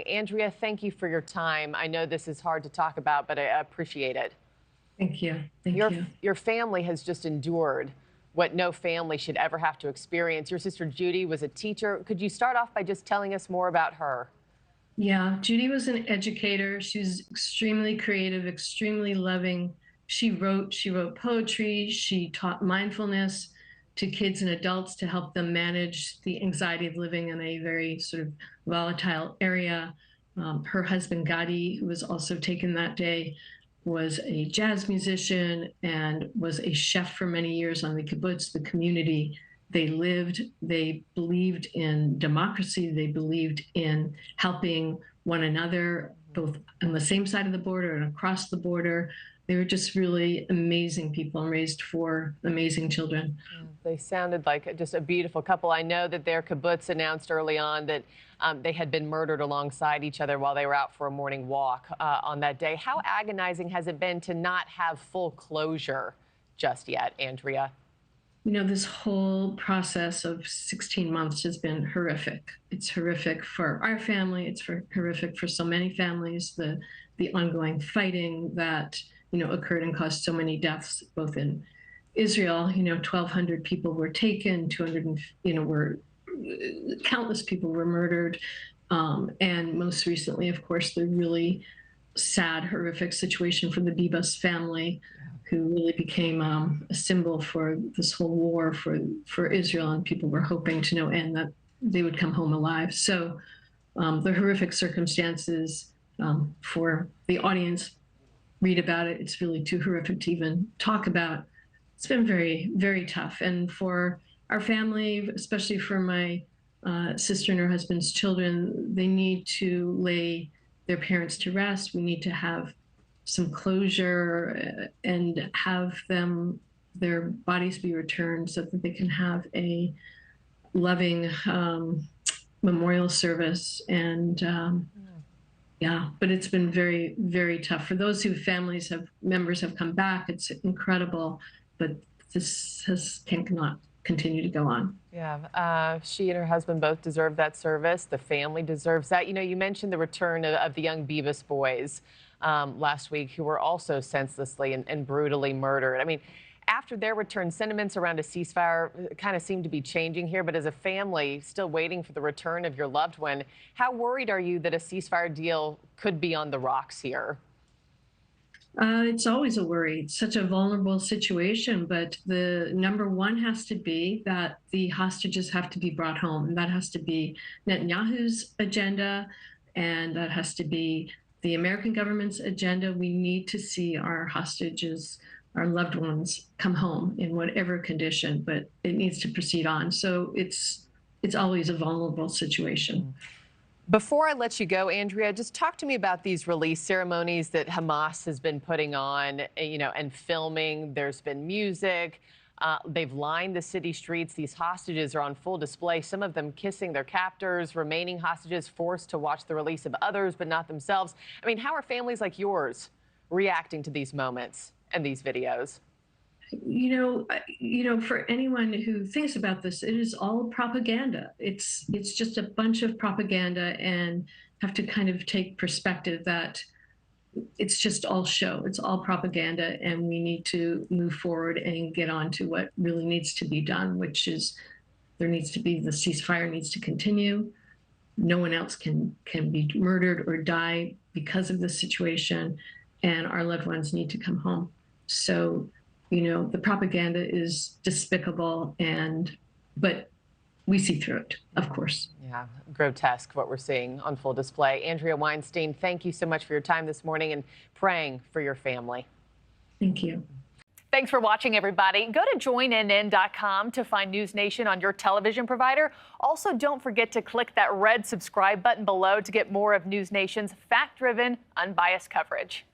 Andrea, thank you for your time. I know this is hard to talk about, but I appreciate it. Thank you. Thank Your, you. your family has just endured what no family should ever have to experience. Your sister Judy was a teacher. Could you start off by just telling us more about her? Yeah, Judy was an educator. She was extremely creative, extremely loving. She wrote poetry. She taught mindfulness to kids and adults to help them manage the anxiety of living in a very sort of volatile area. Her husband, Gadi, who was also taken that day, was a jazz musician and was a chef for many years on the kibbutz, the community they believed in democracy, they believed in helping one another, both on the same side of the border and across the border. They were just really amazing people and raised four amazing children. They sounded like just a beautiful couple. I know that their kibbutz announced early on that they had been murdered alongside each other while they were out for a morning walk on that day. How agonizing has it been to not have full closure just yet, Andrea? You know, this whole process of 16 months has been horrific. It's horrific for our family. It's horrific for so many families. The ongoing fighting that, occurred and caused so many deaths, both in Israel, 1,200 people were taken, 200, countless people were murdered. And most recently, of course, the really sad, horrific situation for the Bibas family, who really became a symbol for this whole war for Israel, and people were hoping to no end that they would come home alive. So the horrific circumstances, for the audience, read about it. It's really too horrific to even talk about. It's been very, very tough. And for our family, especially for my sister and her husband's children, they need to lay their parents to rest. We need to have some closure and have their bodies be returned so that they can have a loving memorial service. And yeah, but it's been very, very tough. For those members have come back, it's incredible, but this cannot continue to go on. Yeah, she and her husband both deserve that service. The family deserves that. You mentioned the return of the young Bibas boys last week, who were also senselessly and brutally murdered. I mean, after their return, sentiments around a ceasefire kind of seem to be changing here. But as a family still waiting for the return of your loved one, how worried are you that a ceasefire deal could be on the rocks here? It's always a worry. It's such a vulnerable situation, but the number one has to be that the hostages have to be brought home. And that has to be Netanyahu's agenda, and that has to be the American government's agenda. We need to see our hostages, our loved ones, come home in whatever condition, but it needs to proceed on. So it's always a vulnerable situation. Before I let you go, Andrea, just talk to me about these release ceremonies that Hamas has been putting on, and filming. There's been music. They've lined the city streets. These hostages are on full display, some of them kissing their captors, remaining hostages forced to watch the release of others, but not themselves. I mean, how are families like yours reacting to these moments and these videos? For anyone who thinks about this, it is all propaganda. It's just a bunch of propaganda, and have to kind of take perspective that it's just all show. It's all propaganda, and we need to move forward and get on to what really needs to be done, which is the ceasefire needs to continue. No one else can be murdered or die because of this situation, and our loved ones need to come home. So, the propaganda is despicable, but we see through it, of course. Yeah, grotesque what we're seeing on full display. Andrea Weinstein, thank you so much for your time this morning and praying for your family. Thank you. Thanks for watching, everybody. Go to joinnn.com to find NewsNation on your television provider. Also, don't forget to click that red subscribe button below to get more of NewsNation's fact-driven, unbiased coverage.